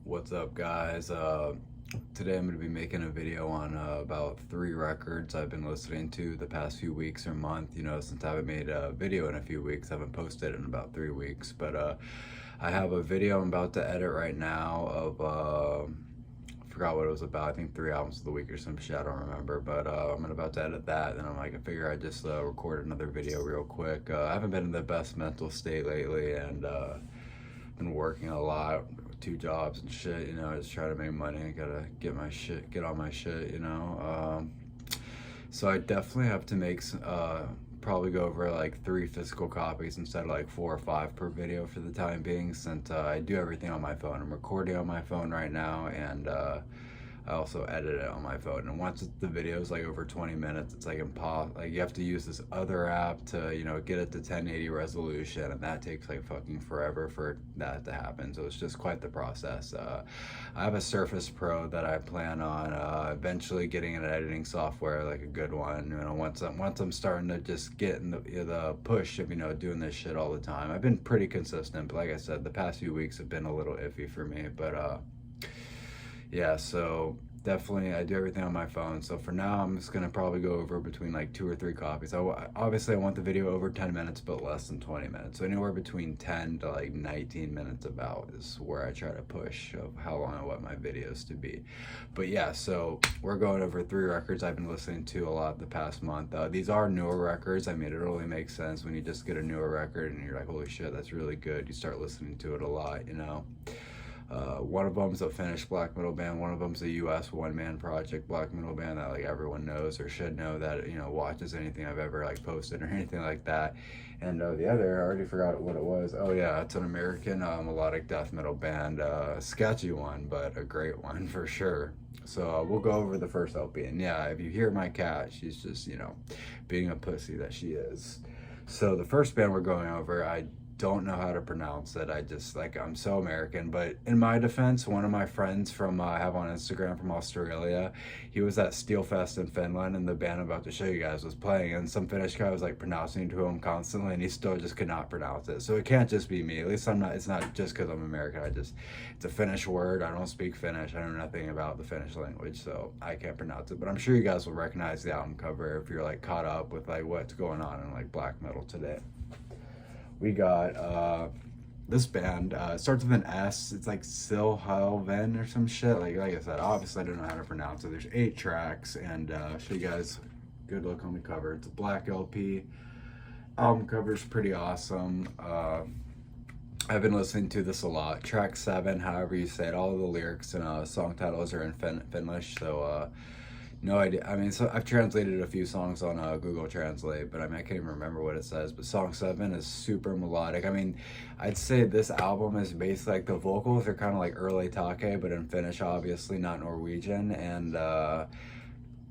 What's up, guys? Today I'm going to be making a video on about 3 records I've been listening to the past few weeks or month. Since I haven't made a video in a few weeks, I haven't posted in about 3 weeks. But I have a video I'm about to edit right now of, I forgot what it was about. I think 3 albums of the week or some shit. I don't remember. But I'm about to edit that. And I figure I'd just record another video real quick. I haven't been in the best mental state lately, and been working a lot, 2 jobs and shit, just try to make money. I gotta get on my shit, so I definitely have to make probably go over like 3 physical copies instead of like 4 or 5 per video for the time being, since I do everything on my phone. I'm recording on my phone right now, and I also edit it on my phone. And once the video is like over 20 minutes, it's like impossible. Like, you have to use this other app to, get it to 1080 resolution, and that takes like fucking forever for that to happen. So it's just quite the process. I have a Surface Pro that I plan on eventually getting an editing software, like a good one. Once I'm starting to just get in the push of doing this shit all the time. I've been pretty consistent, but like I said, the past few weeks have been a little iffy for me. But yeah, so definitely I do everything on my phone. So for now, I'm just gonna probably go over between like 2 or 3 copies. Obviously I want the video over 10 minutes, but less than 20 minutes. So anywhere between 10 to like 19 minutes about is where I try to push of how long I want my videos to be. But yeah, so we're going over 3 records I've been listening to a lot the past month. These are newer records. I mean, it only makes sense when you just get a newer record and you're like, holy shit, that's really good. You start listening to it a lot, one of them's a Finnish black metal band. One of them's a US one-man project black metal band that like everyone knows or should know, that watches anything I've ever like posted or anything like that. And the other, I already forgot what it was. Oh yeah, it's an American melodic death metal band. Sketchy one, but a great one for sure. So we'll go over the first LP. And yeah, if you hear my cat, she's just being a pussy that she is. So the first band we're going over, I don't know how to pronounce it. I'm so American. But in my defense, one of my friends from I have on Instagram from Australia, he was at Steelfest in Finland, and the band I'm about to show you guys was playing, and some Finnish guy was like pronouncing to him constantly, and he still just could not pronounce it. So it can't just be me. At least it's not just because I'm American. It's a Finnish word. I don't speak Finnish. I know nothing about the Finnish language, so I can't pronounce it. But I'm sure you guys will recognize the album cover if you're like caught up with like what's going on in like black metal today. We got this band, starts with an S. It's like Silhelven or some shit. Like I said, obviously I don't know how to pronounce it. There's 8 tracks, and show you guys a good look on the cover. It's a black LP. Album cover's pretty awesome. I've been listening to this a lot. Track 7, however you say it, all of the lyrics and song titles are in Finnish, so no idea. I mean, so I've translated a few songs on Google Translate, but I can't even remember what it says. But song 7 is super melodic. I mean, I'd say this album is basically like the vocals are kind of like early take, but in Finnish, obviously, not Norwegian. And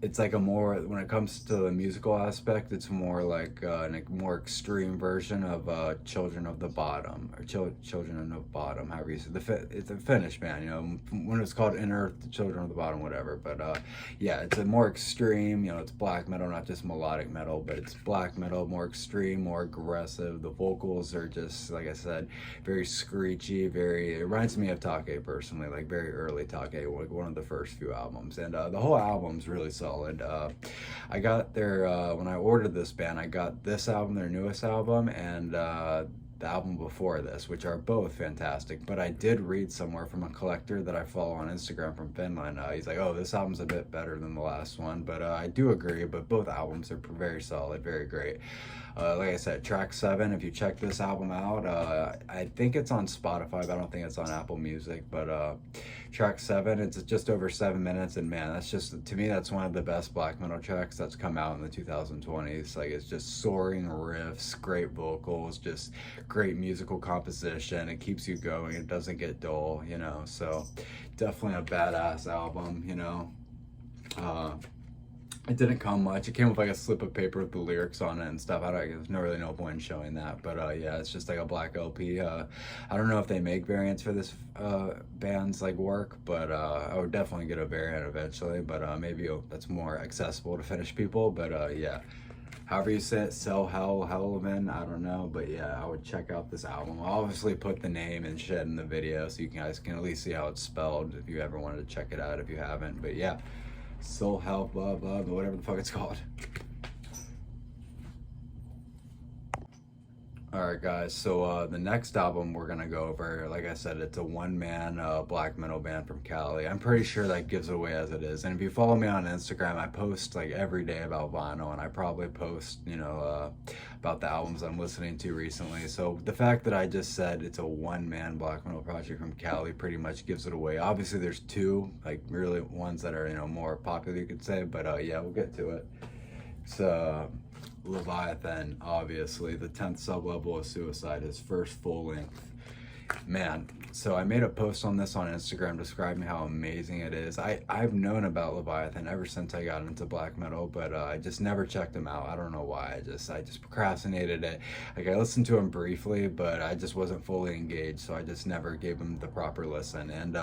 it's like when it comes to the musical aspect, it's more like a more extreme version of Children of the Bottom, or Children of the Bottom, however you say it. It's a Finnish band, when it's called In Earth, the Children of the Bottom, whatever. But yeah, it's a more extreme, it's black metal, not just melodic metal, but it's black metal, more extreme, more aggressive. The vocals are just, like I said, very screechy, it reminds me of Take personally, like very early Take, like one of the first few albums. And the whole album's really solid. I got when I ordered this band, I got this album, their newest album, and the album before this, which are both fantastic. But I did read somewhere from a collector that I follow on Instagram from Finland, he's like, oh, this album's a bit better than the last one. But I do agree, but both albums are very solid, very great. Like I said, track 7, if you check this album out, I think it's on Spotify, but I don't think it's on Apple Music. But track 7, it's just over 7 minutes, and man, to me, that's one of the best black metal tracks that's come out in the 2020s. Like, it's just soaring riffs, great vocals, just great musical composition. It keeps you going. It doesn't get dull, so definitely a badass album. It didn't come much. It came with like a slip of paper with the lyrics on it and stuff. There's not really no point in showing that. But yeah, it's just like a black LP. I don't know if they make variants for this band's like work, but I would definitely get a variant eventually. But maybe that's more accessible to Finnish people. But yeah. however you say it, Hellman, I don't know, but yeah, I would check out this album. I'll obviously put the name and shit in the video so you guys can at least see how it's spelled if you ever wanted to check it out if you haven't. But yeah, Soul Hell, blah blah, whatever the fuck it's called. Alright guys, so the next album we're gonna go over, like I said, it's a one-man black metal band from Cali. I'm pretty sure that gives it away as it is. And if you follow me on Instagram, I post like every day about vinyl, and I probably post, you know, about the albums I'm listening to recently. So the fact that I just said it's a one-man black metal project from Cali pretty much gives it away. Obviously there's two, like really ones that are, you know, more popular you could say, but yeah, we'll get to it. So Leviathan, obviously, the 10th sublevel of Suicide, his first full length. Man, so I made a post on this on Instagram describing how amazing it is. I've known about Leviathan ever since I got into black metal, but I just never checked him out. I don't know why. I just procrastinated it. Like, I listened to him briefly, but I just wasn't fully engaged, so I just never gave him the proper listen. And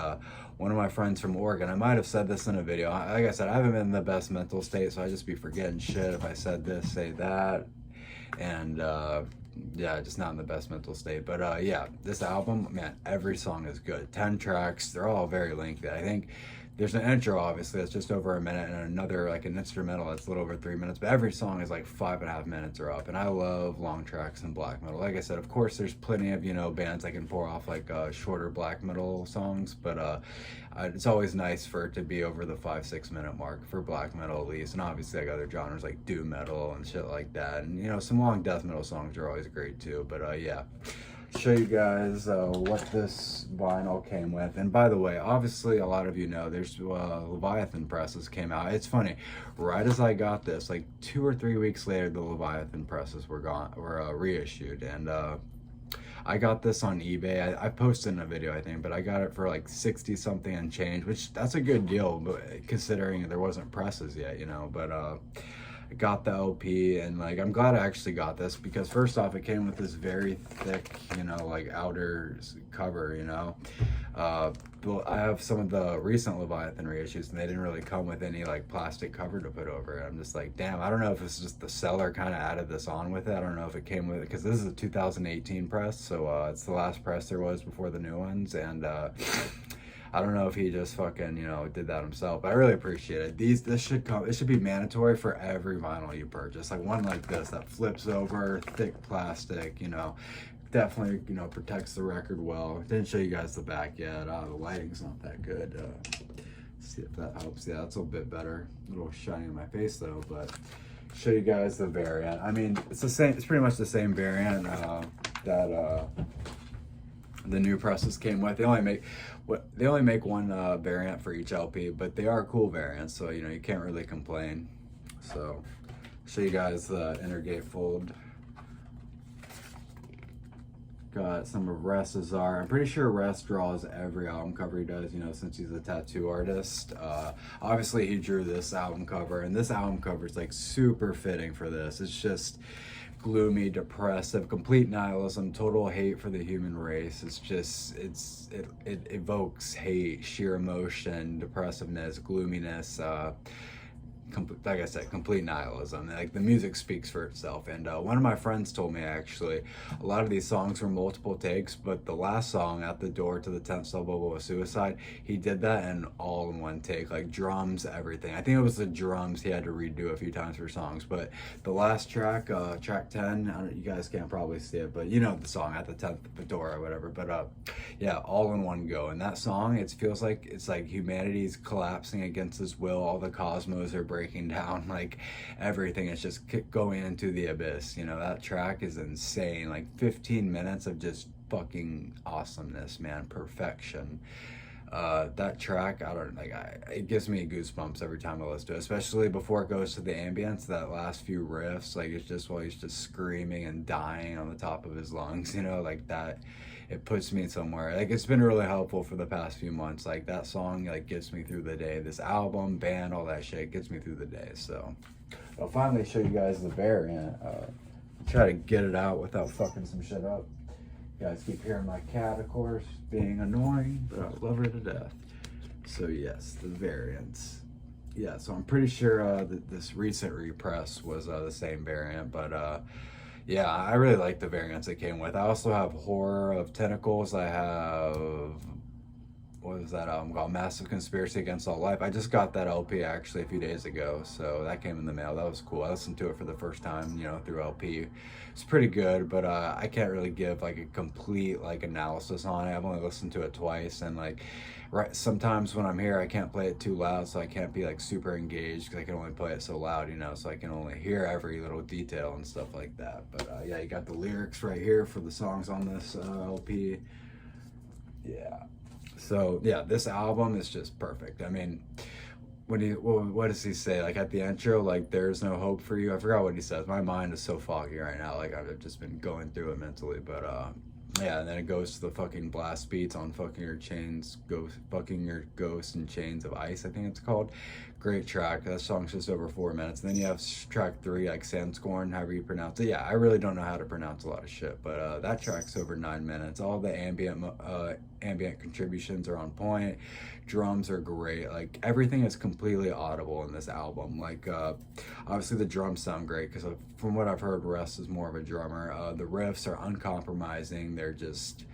one of my friends from Oregon, I might have said this in a video. Like I said, I haven't been in the best mental state, so I just be forgetting shit. If I said this, say that. And yeah, just not in the best mental state. But yeah, this album, man, every song is good. 10 tracks, they're all very lengthy. I think there's an intro, obviously, that's just over a minute, and another, like an instrumental that's a little over 3 minutes, but every song is like 5.5 minutes or up. And I love long tracks in black metal. Like I said, of course there's plenty of, you know, bands that can pour off like shorter black metal songs, but it's always nice for it to be over the 5-6 minute mark for black metal at least. And obviously like other genres like doom metal and shit like that, and you know, some long death metal songs are always great too. But yeah, show you guys what this vinyl came with. And by the way, obviously a lot of you know there's Leviathan presses came out. It's funny, right as I got this, like 2 or 3 weeks later, the Leviathan presses were reissued. And I got this on eBay. I posted in a video, I think, but I got it for like 60 something and change, which that's a good deal, but considering there wasn't presses yet, you know. But I got the LP, and like I'm glad I actually got this, because first off, it came with this very thick, you know, like outer cover, you know. But I have some of the recent Leviathan reissues, and they didn't really come with any like plastic cover to put over it. I'm just like, damn, I don't know if it's just the seller kind of added this on with it. I don't know if it came with it, because this is a 2018 press, so it's the last press there was before the new ones. And I don't know if he just fucking, you know, did that himself, but I really appreciate it. This should come, it should be mandatory for every vinyl you purchase. Like one like this that flips over, thick plastic, you know, definitely, you know, protects the record well. Didn't show you guys the back yet. The lighting's not that good. See if that helps. Yeah, it's a little bit better. A little shiny in my face though, but show you guys the variant. I mean, it's the same, it's pretty much the same variant that the new presses came with. They only make one variant for each LP, but they are cool variants, so you know, you can't really complain. So show you guys the inner gatefold. Got some of Rest's art. I'm pretty sure Rest draws every album cover he does, you know, since he's a tattoo artist. Obviously he drew this album cover, and this album cover is like super fitting for this. It's just gloomy, depressive, complete nihilism, total hate for the human race. It's just, it evokes hate, sheer emotion, depressiveness, gloominess, like I said, complete nihilism. Like the music speaks for itself. And one of my friends told me, actually, a lot of these songs were multiple takes, but the last song, At the Door to the 10th Sublevel of Suicide, he did that in all in one take, like drums, everything. I think it was the drums he had to redo a few times for songs, but the last track, track 10, you guys can't probably see it, but you know the song, At the 10th Door or whatever. But yeah, all in one go. And that song, it feels like it's like humanity's collapsing against his will. All the cosmos are breaking down, like everything is just going into the abyss. You know, that track is insane. Like 15 minutes of just fucking awesomeness, man, perfection. That track, I don't like, it gives me goosebumps every time I listen to it, especially before it goes to the ambience. That last few riffs, like it's just while he's just screaming and dying on the top of his lungs, you know, like that, it puts me somewhere. Like it's been really helpful for the past few months. Like that song like gets me through the day. This album, band, all that shit gets me through the day. So I'll finally show you guys the variant. Try to get it out without fucking some shit up. You guys keep hearing my cat, of course, being annoying, but I love her to death. So yes, the variants. Yeah, so I'm pretty sure this recent repress was the same variant, but yeah, I really like the variants it came with. I also have Horror of Tentacles. I have, what was that album called? Massive Conspiracy Against All Life. I just got that LP actually a few days ago, so that came in the mail. That was cool. I listened to it for the first time, you know, through LP. It's pretty good, but I can't really give like a complete like analysis on it. I've only listened to it twice, and like, right, sometimes when I'm here, I can't play it too loud, so I can't be like super engaged because I can only play it so loud, you know, so I can only hear every little detail and stuff like that. But yeah, you got the lyrics right here for the songs on this LP. Yeah. So yeah, this album is just perfect. I mean, when he, well, what does he say? Like at the intro, like there's no hope for you. I forgot what he says. My mind is so foggy right now. Like I've just been going through it mentally. But yeah, and then it goes to the fucking blast beats on fucking your chains, fucking your ghost and chains of ice. I think it's called. Great track. That song's just over 4 minutes. And then you have track 3, like Sandscorn, however you pronounce it. Yeah, I really don't know how to pronounce a lot of shit, but that track's over 9 minutes. All the ambient contributions are on point. Drums are great. Like everything is completely audible in this album. Like obviously the drums sound great because from what I've heard, Russ is more of a drummer. The riffs are uncompromising. They're just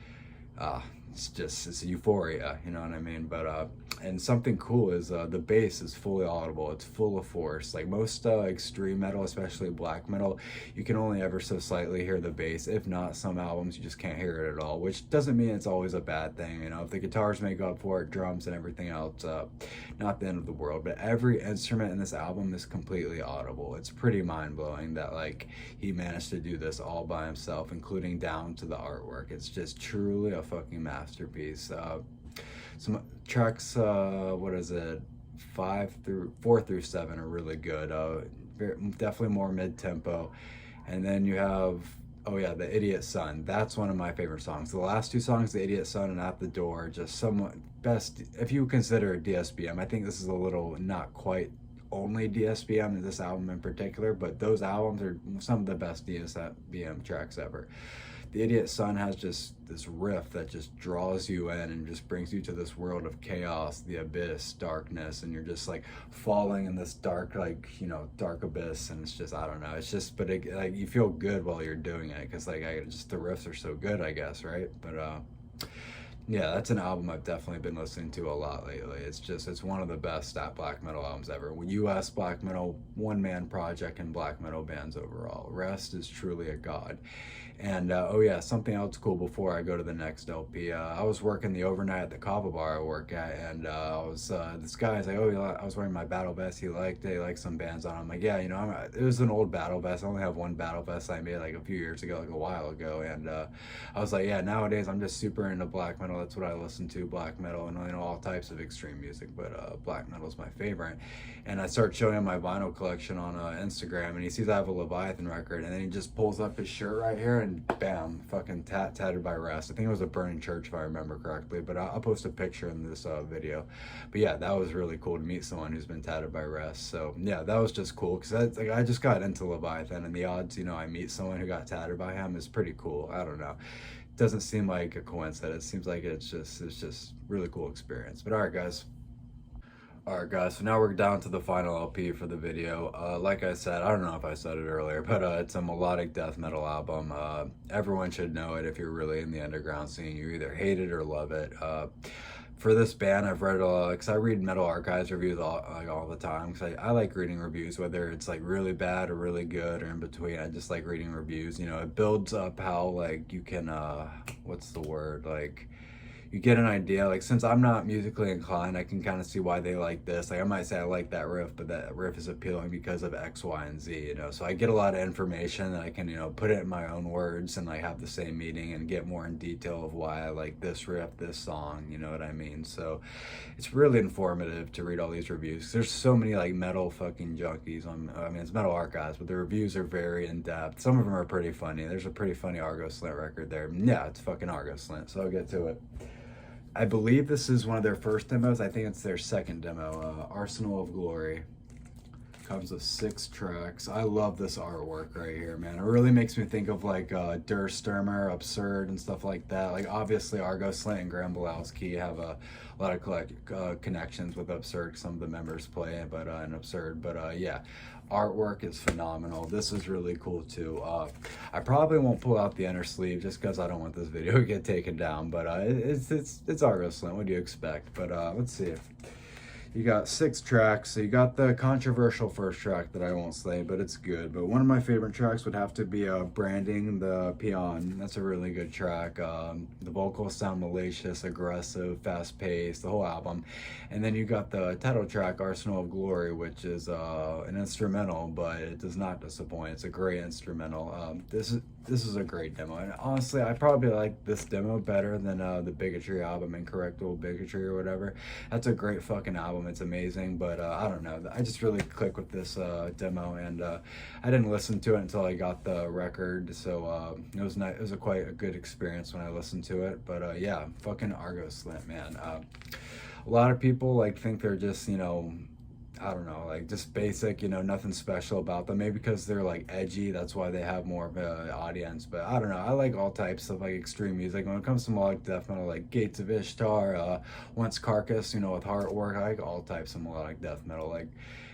uh, it's euphoria, you know what I mean? But and something cool is the bass is fully audible. It's full of force. Like most extreme metal, especially black metal, you can only ever so slightly hear the bass. If not, some albums you just can't hear it at all, which doesn't mean it's always a bad thing. You know, if the guitars make up for it, drums and everything else, not the end of the world. But every instrument in this album is completely audible. It's pretty mind-blowing that like he managed to do this all by himself, including down to the artwork. It's just truly a fucking masterpiece. Some tracks, what is it, 4 through 7 are really good. Definitely more mid-tempo. And then you have, oh yeah, The Idiot Son. That's one of my favorite songs. The last 2 songs, The Idiot Son and At the Door, just somewhat best, if you consider DSBM. I think this is a little not quite only DSBM in this album in particular, but those albums are some of the best DSBM tracks ever. The Idiot Son has just this riff that just draws you in and just brings you to this world of chaos, the abyss, darkness, and you're just like falling in this dark, like, you know, dark abyss. And it's just, I don't know, it's just, but it, like you feel good while you're doing it because like just the riffs are so good, I guess, right? But yeah, that's an album I've definitely been listening to a lot lately. It's one of the best black metal albums ever. US black metal, one-man project and black metal bands overall. Rest is truly a god. And oh yeah, something else cool before I go to the next LP. I was working the overnight at the Kava bar I work at, and this guy's like, oh, I was wearing my battle vest. He liked it. He liked some bands on it. I'm like, yeah, you know, it was an old battle vest. I only have one battle vest I made like a few years ago, like a while ago. And I was like, yeah, nowadays I'm just super into black metal. That's what I listen to, black metal, and you know, all types of extreme music. But black metal is my favorite. And I start showing him my vinyl collection on Instagram, and he sees I have a Leviathan record, and then he just pulls up his shirt right here, and bam, fucking tattered by Rest. I think it was a burning church if I remember correctly, but I'll post a picture in this video. But yeah, that was really cool to meet someone who's been tattered by Rest. So yeah, that was just cool because like, I just got into Leviathan, and the odds, you know, I meet someone who got tattered by him is pretty cool. I don't know. It doesn't seem like a coincidence. It seems like it's just really cool experience. But Alright guys, so now we're down to the final LP for the video. Like I said, I don't know if I said it earlier, but it's a melodic death metal album. Everyone should know it if you're really in the underground scene. You either hate it or love it. For this band, I've read because I read Metal Archives reviews all the time, because I like reading reviews, whether it's like really bad or really good or in between. I just like reading reviews. You know, it builds up how like you can, what's the word, like, you get an idea. Like, since I'm not musically inclined, I can kind of see why they like this. Like, I might say I like that riff, but that riff is appealing because of X, Y, and Z, you know? So I get a lot of information that I can, you know, put it in my own words and like have the same meaning and get more in detail of why I like this riff, this song, you know what I mean? So it's really informative to read all these reviews. There's so many like metal fucking junkies on, I mean, it's Metal Archives, but the reviews are very in-depth. Some of them are pretty funny. There's a pretty funny Arghoslent record there. Yeah, it's fucking Arghoslent, so I'll get to it. I believe this is one of their first demos. I think it's their second demo, Arsenal of Glory. Comes with 6 tracks. I love this artwork right here, man. It really makes me think of like Der Stürmer, Absurd, and stuff like that. Like obviously Arghoslent and Graham Belowski have a lot of connections with Absurd. Some of the members play it, but in Absurd. But yeah, artwork is phenomenal. This is really cool too. I probably won't pull out the inner sleeve just because I don't want this video to get taken down. But it's Arghoslent. What do you expect? But let's see. You got 6 tracks. So you got the controversial first track that I won't say, but it's good. But one of my favorite tracks would have to be Branding the Peon. That's a really good track. The vocals sound malicious, aggressive, fast-paced, the whole album. And then you got the title track, Arsenal of Glory, which is an instrumental, but it does not disappoint. It's a great instrumental. This is a great demo. And honestly, I probably like this demo better than the Bigotry album, Incorrectable Bigotry or whatever. That's a great fucking album. It's amazing, but I don't know. I just really click with this demo, and I didn't listen to it until I got the record, so it was not, it was quite a good experience when I listened to it. But yeah, fucking Arghoslent, man. A lot of people like think they're just, you know, I don't know, like just basic, you know, nothing special about them. Maybe because they're like edgy, that's why they have more of an audience. But I don't know, I like all types of like extreme music. When it comes to melodic death metal, like Gates of Ishtar, Once Carcass, you know, with Heartwork, I like all types of melodic death metal, like,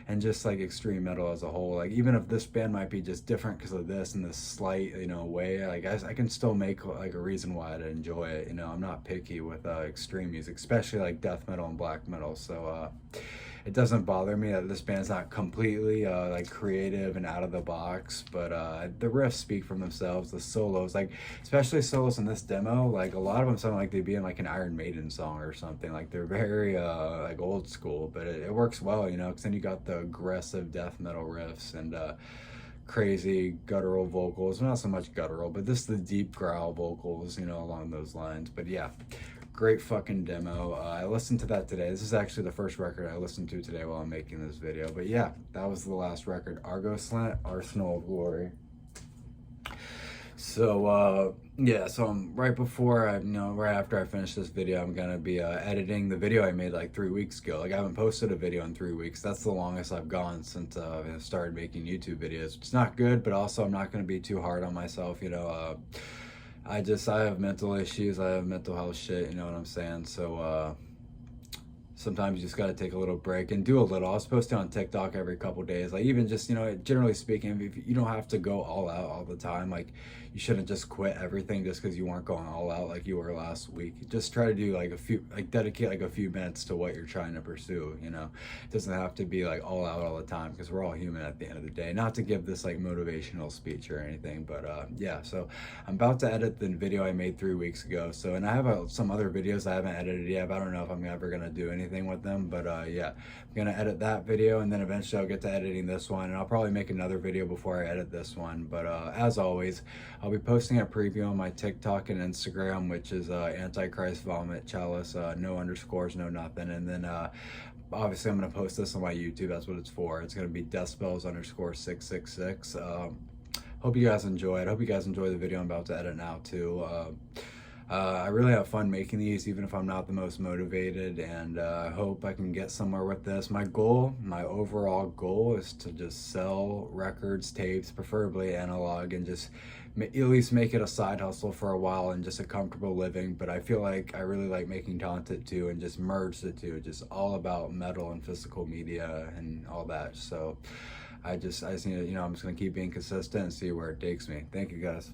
and just like extreme metal as a whole. Like even if this band might be just different because of this in this slight, you know, way, like I can still make like a reason why I'd enjoy it. You know, I'm not picky with extreme music, especially like death metal and black metal. So it doesn't bother me that this band's not completely like creative and out of the box, but the riffs speak for themselves. The solos, like especially solos in this demo, like a lot of them sound like they'd be in like an Iron Maiden song or something. Like they're very like old school, but it works well, you know, because then you got the aggressive death metal riffs and crazy guttural vocals. Not so much guttural, but this the deep growl vocals, you know, along those lines. But yeah, great fucking demo. I listened to that today. This is actually the first record I listened to today while I'm making this video. But yeah, that was the last record, Arghoslent, Arsenal of Glory. So yeah, so I'm right before I, you know, right after I finish this video, I'm gonna be editing the video I made like 3 weeks ago. Like I haven't posted a video in 3 weeks. That's the longest I've gone since I started making YouTube videos. It's not good, but also I'm not gonna be too hard on myself, you know. I have mental issues, I have mental health shit, you know what I'm saying? So sometimes you just gotta take a little break and do a little. I was posting on TikTok every couple days. Like even just, you know, generally speaking, if you don't have to go all out all the time. Like you shouldn't just quit everything just because you weren't going all out like you were last week. Just try to do like dedicate like a few minutes to what you're trying to pursue, you know. It doesn't have to be like all out all the time because we're all human at the end of the day. Not to give this like motivational speech or anything, but yeah, so I'm about to edit the video I made 3 weeks ago. So, and I have some other videos I haven't edited yet, but I don't know if I'm ever gonna do anything with them. But yeah, I'm gonna edit that video and then eventually I'll get to editing this one, and I'll probably make another video before I edit this one. But as always, I'll be posting a preview on my TikTok and Instagram, which is Antichrist Vomit Chalice, no underscores, no nothing. And then obviously I'm gonna post this on my YouTube. That's what it's for. It's gonna be Decibels_666. Hope you guys enjoy it. Hope you guys enjoy the video I'm about to edit now too. I really have fun making these, even if I'm not the most motivated, and I hope I can get somewhere with this. My goal, my overall goal, is to just sell records, tapes, preferably analog, and just at least make it a side hustle for a while and just a comfortable living. But I feel like I really like making content too, and just merge the two, just all about metal and physical media and all that. So I just need to, you know, I'm just gonna keep being consistent and see where it takes me. Thank you guys.